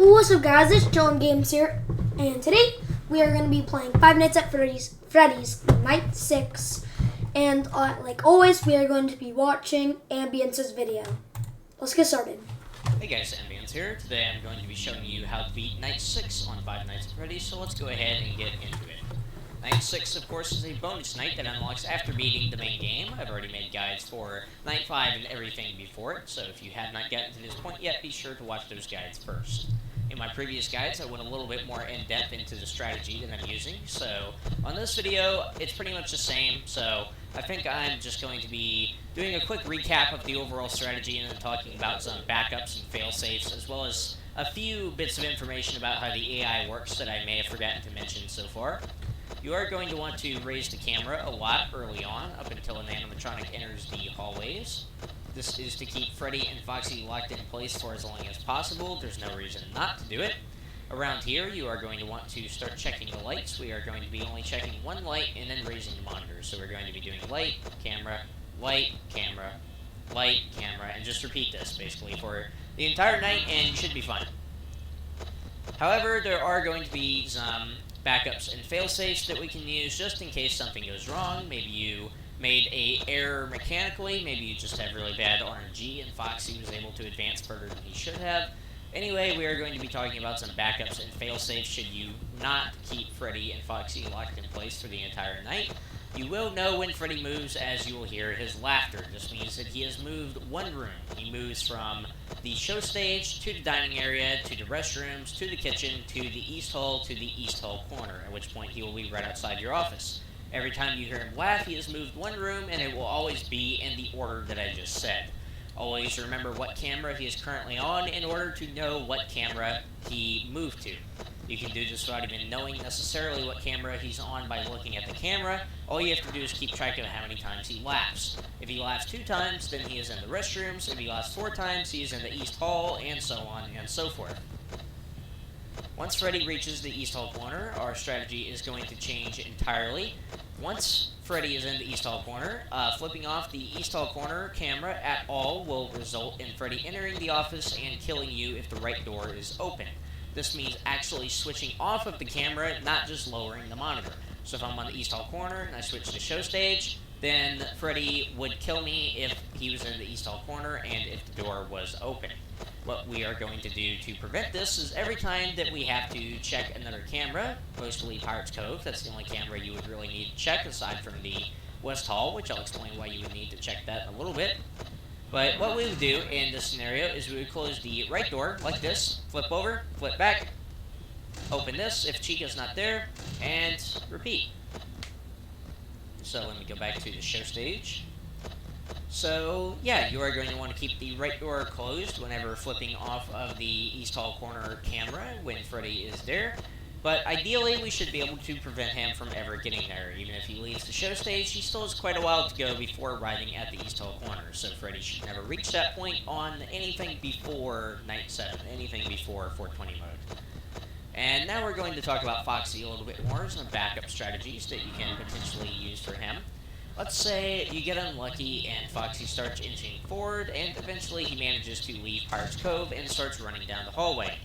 What's up, guys? It's John Games here, and today we are going to be playing Five Nights at Freddy's Night 6, and like always, we are going to be watching Ambience's video. Let's get started. Hey guys, Ambience here. Today I'm going to be showing you how to beat Night 6 on Five Nights at Freddy's, so let's go ahead and get into it. Night 6, of course, is a bonus night that unlocks after beating the main game. I've already made guides for Night 5 and everything before it, so if you have not gotten to this point yet, be sure to watch those guides first. In my previous guides, I went a little bit more in-depth into the strategy that I'm using, so on this video, it's pretty much the same, so I think I'm just going to be doing a quick recap of the overall strategy and then talking about some backups and fail-safes, as well as a few bits of information about how the AI works that I may have forgotten to mention so far. You are going to want to raise the camera a lot early on, up until an animatronic enters the hallways. This is to keep Freddy and Foxy locked in place for as long as possible. There's no reason not to do it. Around here, you are going to want to start checking the lights. We are going to be only checking one light and then raising the monitors. So we're going to be doing light, camera, light, camera, light, camera, and just repeat this, basically, for the entire night, and you should be fine. However, there are going to be some backups and fail-safes that we can use just in case something goes wrong. Maybe you made a error mechanically, maybe you just have really bad RNG and Foxy was able to advance further than he should have. Anyway, we are going to be talking about some backups and fail-safes should you not keep Freddy and Foxy locked in place for the entire night. You will know when Freddy moves as you will hear his laughter. This means that he has moved one room. He moves from the show stage to the dining area, to the restrooms, to the kitchen, to the East Hall, to the East Hall corner, at which point he will be right outside your office. Every time you hear him laugh, he has moved one room, and it will always be in the order that I just said. Always remember what camera he is currently on in order to know what camera he moved to. You can do this without even knowing necessarily what camera he's on by looking at the camera. All you have to do is keep track of how many times he laughs. If he laughs 2 times, then he is in the restrooms. If he laughs 4 times, he is in the East Hall, and so on and so forth. Once Freddy reaches the East Hall corner, our strategy is going to change entirely. Once Freddy is in the East Hall corner, flipping off the East Hall corner camera at all will result in Freddy entering the office and killing you if the right door is open. This means actually switching off of the camera, not just lowering the monitor. So if I'm on the East Hall corner and I switch to show stage, then Freddy would kill me if he was in the East Hall corner and if the door was open. What we are going to do to prevent this is every time that we have to check another camera, mostly Pirates Cove, that's the only camera you would really need to check aside from the West Hall, which I'll explain why you would need to check that in a little bit. But what we would do in this scenario is we would close the right door like this, flip over, flip back, open this if Chica's not there, and repeat. So let me go back to the show stage. So, yeah, you are going to want to keep the right door closed whenever flipping off of the East Hall corner camera when Freddy is there. But ideally, we should be able to prevent him from ever getting there. Even if he leaves the show stage, he still has quite a while to go before arriving at the East Hall corner. So Freddy should never reach that point on anything before Night 7, anything before 420 mode. And now we're going to talk about Foxy a little bit more, some backup strategies that you can potentially use for him. Let's say you get unlucky and Foxy starts inching forward and eventually he manages to leave Pirates Cove and starts running down the hallway.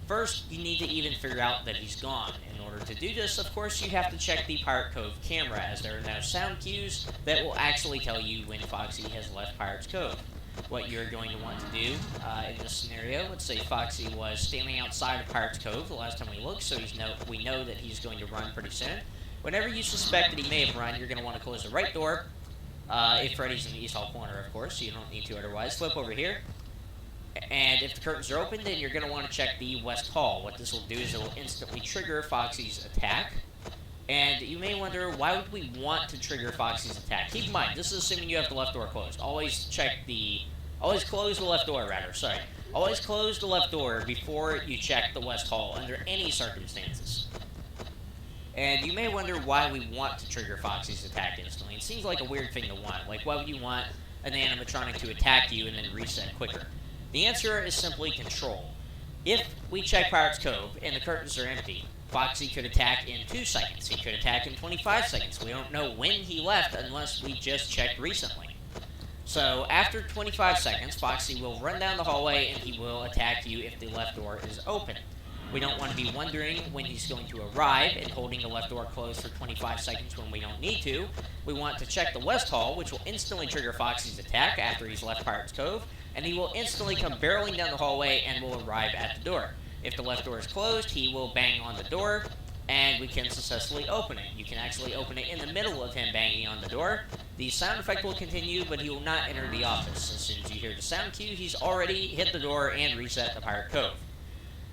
First, you need to even figure out that he's gone. In order to do this, of course, you have to check the Pirate Cove camera, as there are no sound cues that will actually tell you when Foxy has left Pirates Cove. What you're going to want to do in this scenario, let's say Foxy was standing outside of Pirates Cove the last time we looked, so we know that he's going to run pretty soon. Whenever you suspect that he may have run, you're going to want to close the right door, if Freddy's in the East Hall corner, of course, so you don't need to otherwise. Flip over here. And if the curtains are open, then you're going to want to check the West Hall. What this will do is it will instantly trigger Foxy's attack. And you may wonder, why would we want to trigger Foxy's attack? Keep in mind, this is assuming you have the left door closed. Always close the left door, rather. Sorry. Always close the left door before you check the West Hall under any circumstances. And you may wonder why we want to trigger Foxy's attack instantly. It seems like a weird thing to want. Like, why would you want an animatronic to attack you and then reset quicker? The answer is simply control. If we check Pirates Cove and the curtains are empty, Foxy could attack in 2 seconds. He could attack in 25 seconds. We don't know when he left unless we just checked recently. So after 25 seconds, Foxy will run down the hallway and he will attack you if the left door is open. We don't want to be wondering when he's going to arrive and holding the left door closed for 25 seconds when we don't need to. We want to check the west hall, which will instantly trigger Foxy's attack after he's left Pirate's Cove, and he will instantly come barreling down the hallway and will arrive at the door. If the left door is closed, he will bang on the door, and we can successfully open it. You can actually open it in the middle of him banging on the door. The sound effect will continue, but he will not enter the office. As soon as you hear the sound cue, he's already hit the door and reset the Pirate Cove.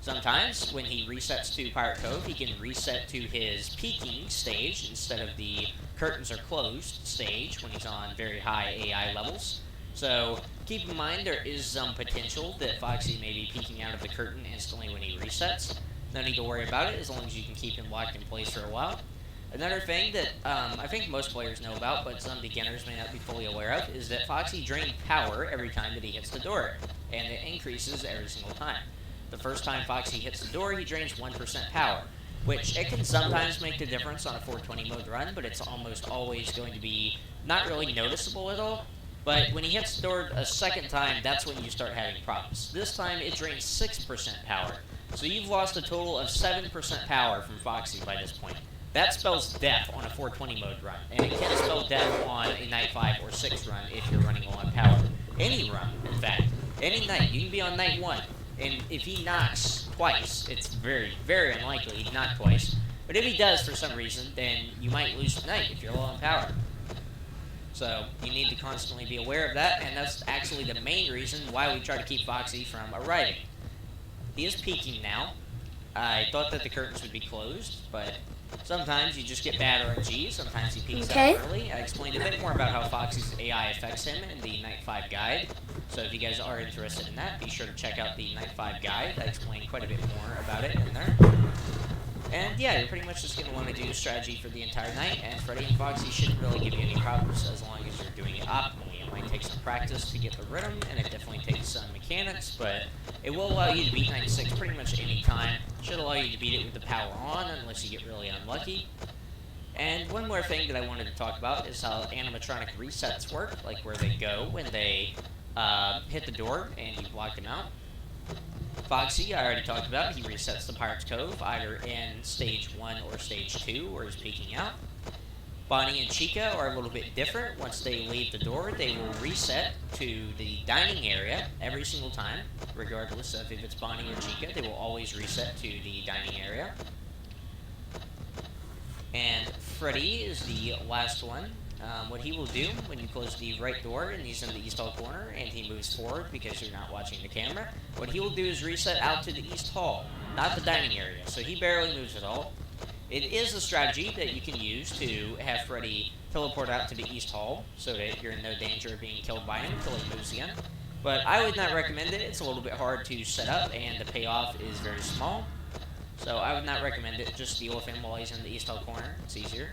Sometimes, when he resets to Pirate Cove, he can reset to his peeking stage instead of the curtains are closed stage when he's on very high AI levels. So, keep in mind there is some potential that Foxy may be peeking out of the curtain instantly when he resets. No need to worry about it as long as you can keep him locked in place for a while. Another thing that I think most players know about, but some beginners may not be fully aware of, is that Foxy drains power every time that he hits the door, and it increases every single time. The first time Foxy hits the door, he drains 1% power, which it can sometimes make the difference on a 420 mode run, but it's almost always going to be not really noticeable at all. But when he hits the door a second time, that's when you start having problems. This time, it drains 6% power. So you've lost a total of 7% power from Foxy by this point. That spells death on a 420 mode run, and it can spell death on a night 5 or 6 run if you're running low on power. Any run, in fact. Any night. You can be on night 1, and if he knocks twice, it's very, very unlikely he'd knock twice. But if he does for some reason, then you might lose tonight if you're low on power. So you need to constantly be aware of that, and that's actually the main reason why we try to keep Foxy from arriving. He is peeking now. I thought that the curtains would be closed, but sometimes you just get bad RNG. Sometimes he peeks out early. I explained a bit more about how Foxy's AI affects him in the Night 5 guide. So if you guys are interested in that, be sure to check out the Night 5 guide. I explained quite a bit more about it in there. And yeah, you're pretty much just going to want to do strategy for the entire night, and Freddy and Foxy shouldn't really give you any problems as long as you're doing it optimally. It might take some practice to get the rhythm, and it definitely takes some mechanics, but it will allow you to beat 96 pretty much any time. Should allow you to beat it with the power on, unless you get really unlucky. And one more thing that I wanted to talk about is how animatronic resets work, like where they go when they hit the door and you block them out. Foxy, I already talked about, he resets the Pirate's Cove, either in Stage 1 or Stage 2, where he's peeking out. Bonnie and Chica are a little bit different. Once they leave the door, they will reset to the dining area every single time, regardless of if it's Bonnie or Chica. They will always reset to the dining area. And Freddy is the last one. What he will do when you close the right door and he's in the east hall corner and he moves forward because you're not watching the camera, what he will do is reset out to the east hall, not the dining area. So he barely moves at all. It is a strategy that you can use to have Freddy teleport out to the east hall so that you're in no danger of being killed by him until he moves again. But I would not recommend it. It's a little bit hard to set up and the payoff is very small. So I would not recommend it. Just deal with him while he's in the east hall corner. It's easier.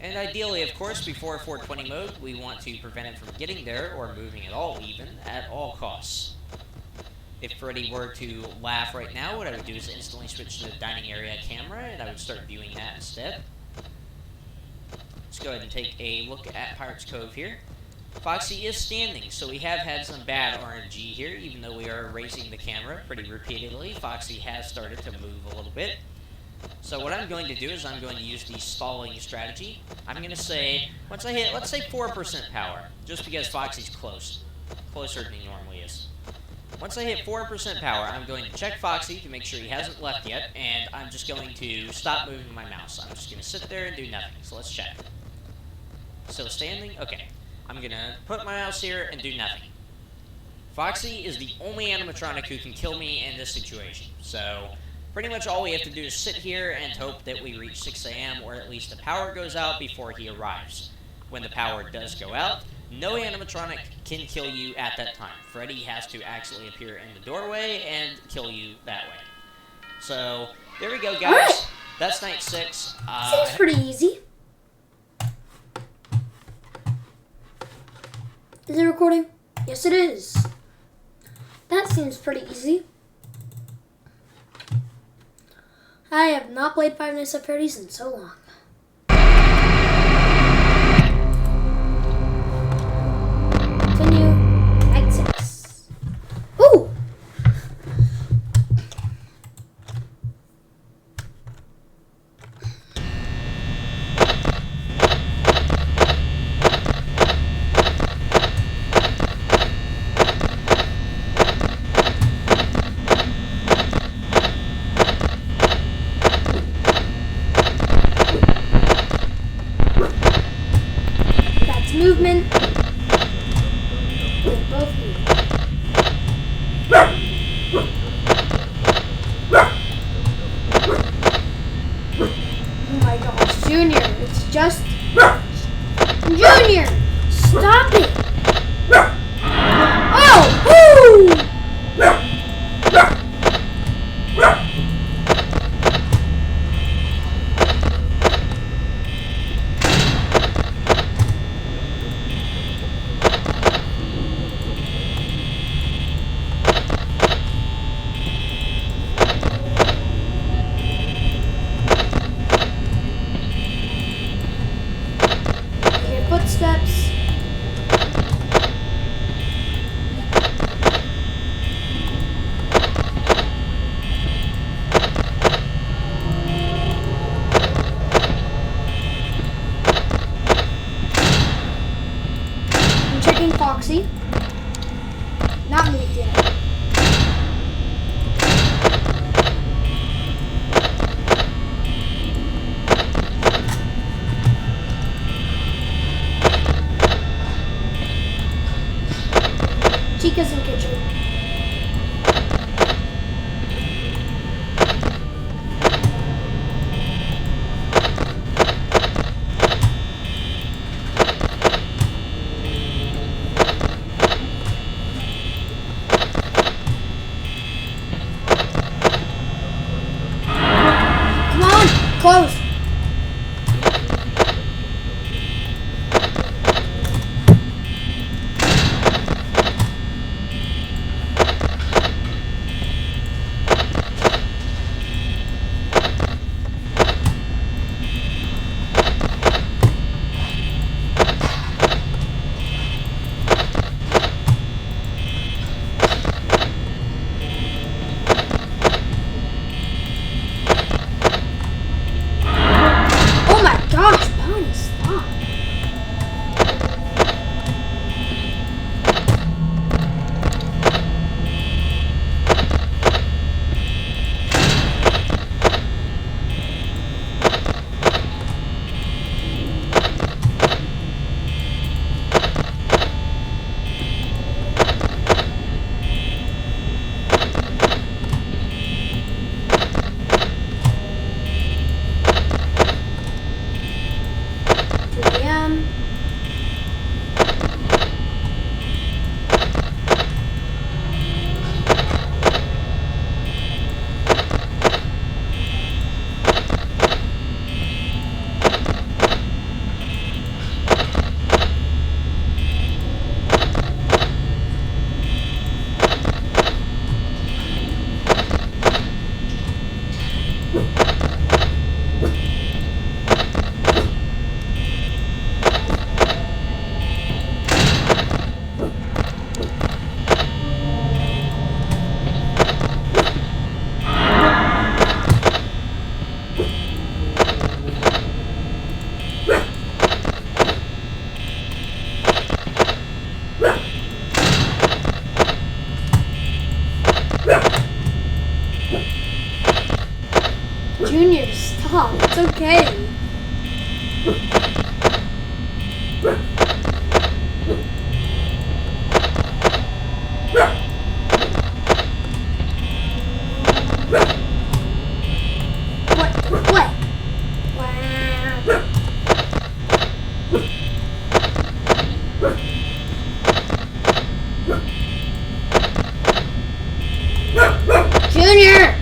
And ideally, of course, before 420 mode, we want to prevent him from getting there or moving at all even, at all costs. If Freddy were to laugh right now, what I would do is instantly switch to the dining area camera, and I would start viewing that instead. Let's go ahead and take a look at Pirate's Cove here. Foxy is standing, so we have had some bad RNG here, even though we are raising the camera pretty repeatedly. Foxy has started to move a little bit. So what I'm going to do is I'm going to use the stalling strategy. I'm going to say, once I hit, let's say 4% power, just because Foxy's closer than he normally is. Once I hit 4% power, I'm going to check Foxy to make sure he hasn't left yet, and I'm just going to stop moving my mouse. I'm just going to sit there and do nothing, so let's check. Still standing? Okay. I'm going to put my mouse here and do nothing. Foxy is the only animatronic who can kill me in this situation, so pretty much all we have to do is sit here and hope that we reach 6 a.m. or at least the power goes out before he arrives. When the power does go out, no animatronic can kill you at that time. Freddy has to actually appear in the doorway and kill you that way. So, there we go, guys. Right. That's night 6. Seems pretty easy. Is it recording? Yes, it is. That seems pretty easy. I have not played Five Nights at Freddy's in so long. Just Junior, stop it! Oh! Woo! Here, footsteps. I'm checking Foxy. Not moved yet. Chica's in kitchen. Come on, close. Oh my gosh, Bonnie, stop. PM. Junior, stop. It's okay. What? Junior!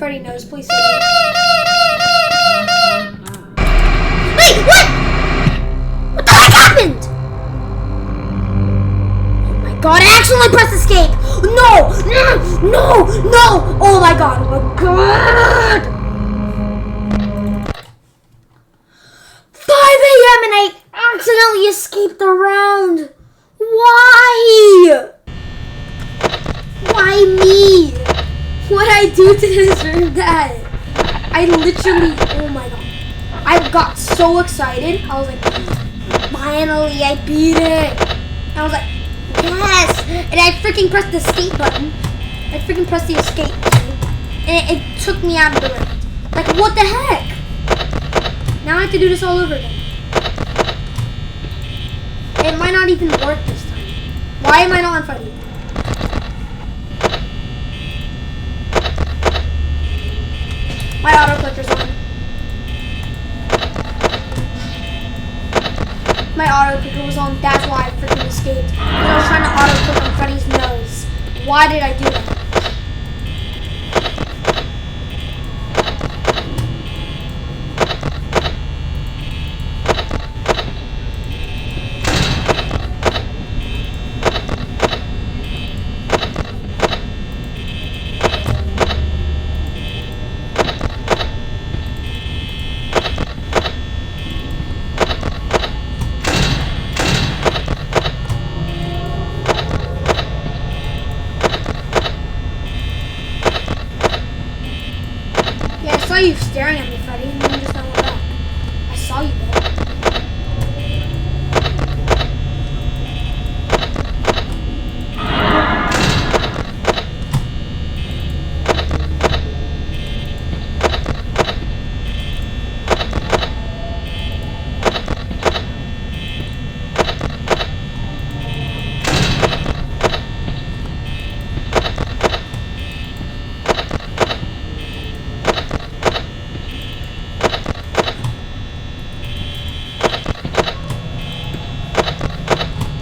Freddy knows. Please save me. Wait, what? What the heck happened? Oh my god, I accidentally pressed escape. No! No! No! Oh my god. Oh my god. 5 a.m. and I accidentally escaped the round. Why? Why me? What did I do to deserve that? I literally, oh my god. I got so excited. I was like, finally, I beat it. And I was like, yes. And I freaking pressed the escape button. I freaking pressed the escape button. And it took me out of the round. Like, what the heck? Now I have to do this all over again. It might not even work this time. Why am I not on Freddy? My auto clicker's on. My auto clicker was on. That's why I freaking escaped. Because I was trying to auto click on Freddy's nose. Why did I do that? I saw you staring at me, Freddy, and then you just went back. I saw you though.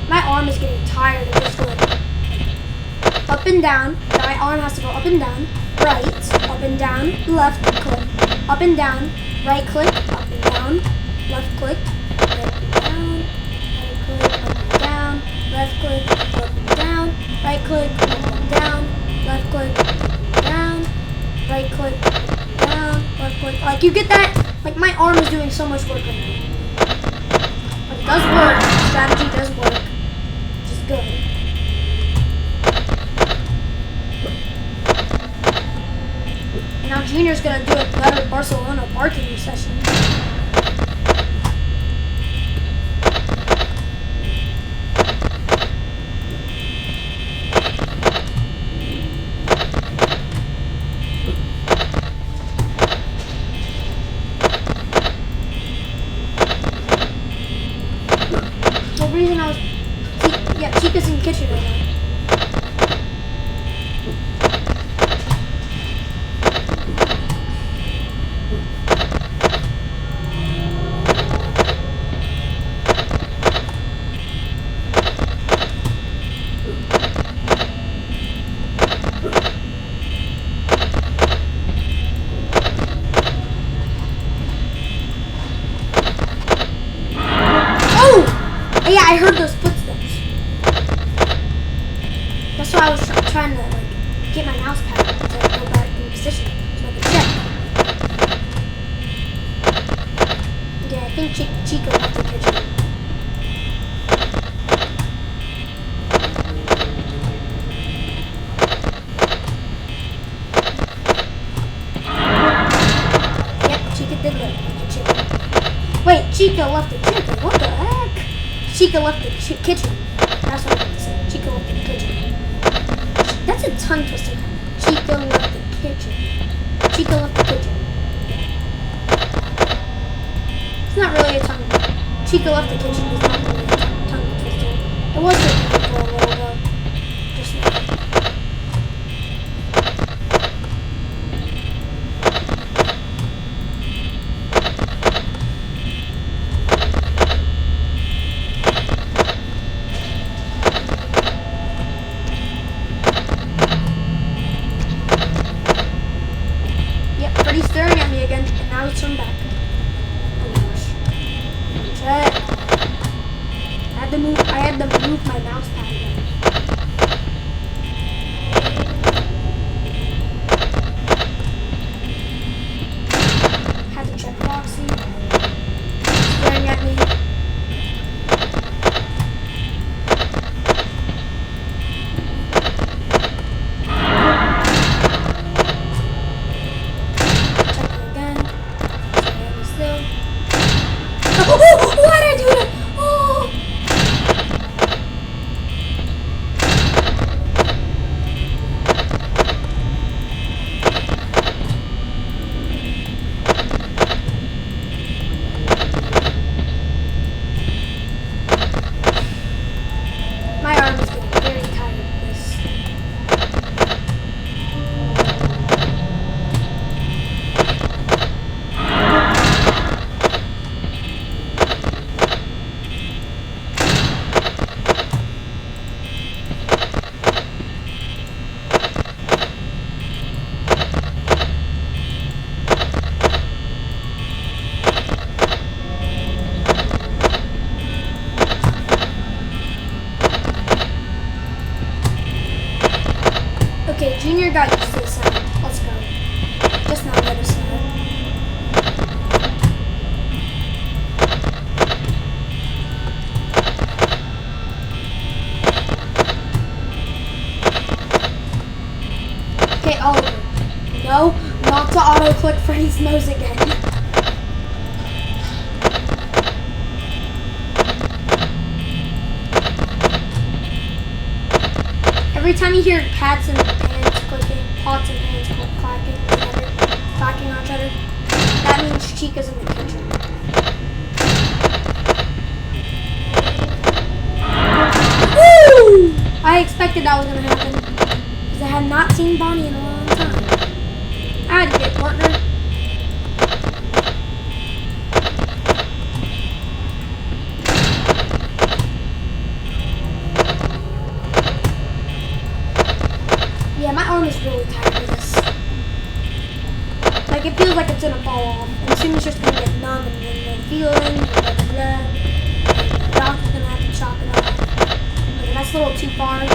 My arm is getting tired of just going up and down. My arm has to go up and down, right, up and down, left click, up and down, right click, up and down, left click, right and down, right click, up and down, left click, up and down, right click, up and down, left click, up and down, right click, up and down, left click. Like, you get that? Like, my arm is doing so much work right now. But it does work. The strategy does work. Good. And now Junior's gonna do a better Barcelona barking session. The reason I was yeah, Chica's in the kitchen right now. Oh! Yeah, I heard those footsteps. That's why I was trying to like get my mouse pad to go back in position so I could check. Yeah, I think Chico left the kitchen. Yep, Chica did leave the kitchen. Wait, Chica left the kitchen? What the heck? Chica left the kitchen. That's what I meant to say. Chica left the kitchen. That's a tongue twister. Chica left the kitchen. Chica left the kitchen. It's not really a tongue. Chica left the kitchen. It's not really a tongue twister. It was a little ago. Just now. Okay, Junior got used to the sound. Let's go. Just not let us know. Okay, Oliver. No, not to auto-click Freddy's nose again. Every time you hear cats and pans clicking, pots and pans clacking on each other, that means Chica's in the kitchen. Woo! I expected that was going to happen, because I have not seen Bonnie in a long time. How'd you get, partner? Yeah, my arm is really tired of this. Like, it feels like it's gonna fall off. And soon it's just gonna get numb and then no feeling, and blah, blah, blah. And the doctor's gonna have to chop it off. Okay, that's a little too far.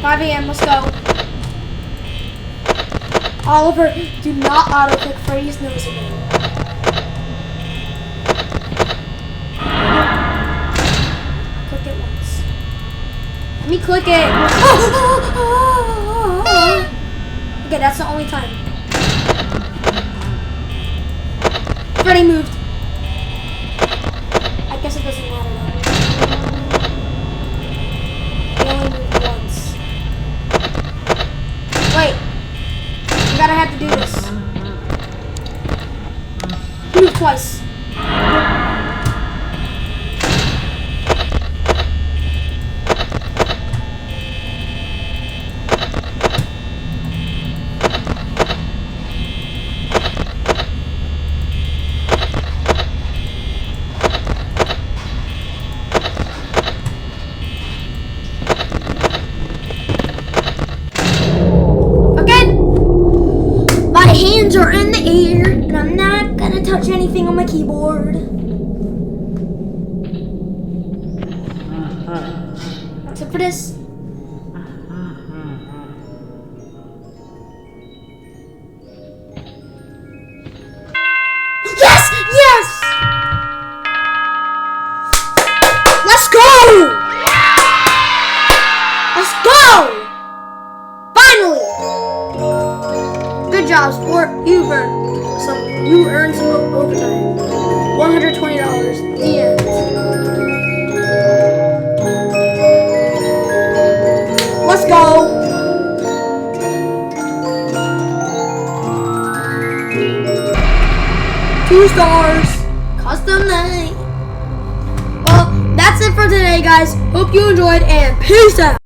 .5 a.m., let's go. Oliver, do not auto-click Freddy's nose again. Click it once. Let me click it. Okay, that's the only time. Freddy moved. I guess it doesn't matter though. He only moved once. Wait. You gotta have to do this. Move twice. My hands are in the air, and I'm not gonna touch anything on my keyboard. Except for this. Yes! Yes! Let's go! Let's go! Finally! Good job, sport. You earned some overtime. $120. The end. Let's go. 2 stars. Custom night. Well, that's it for today, guys. Hope you enjoyed, and peace out.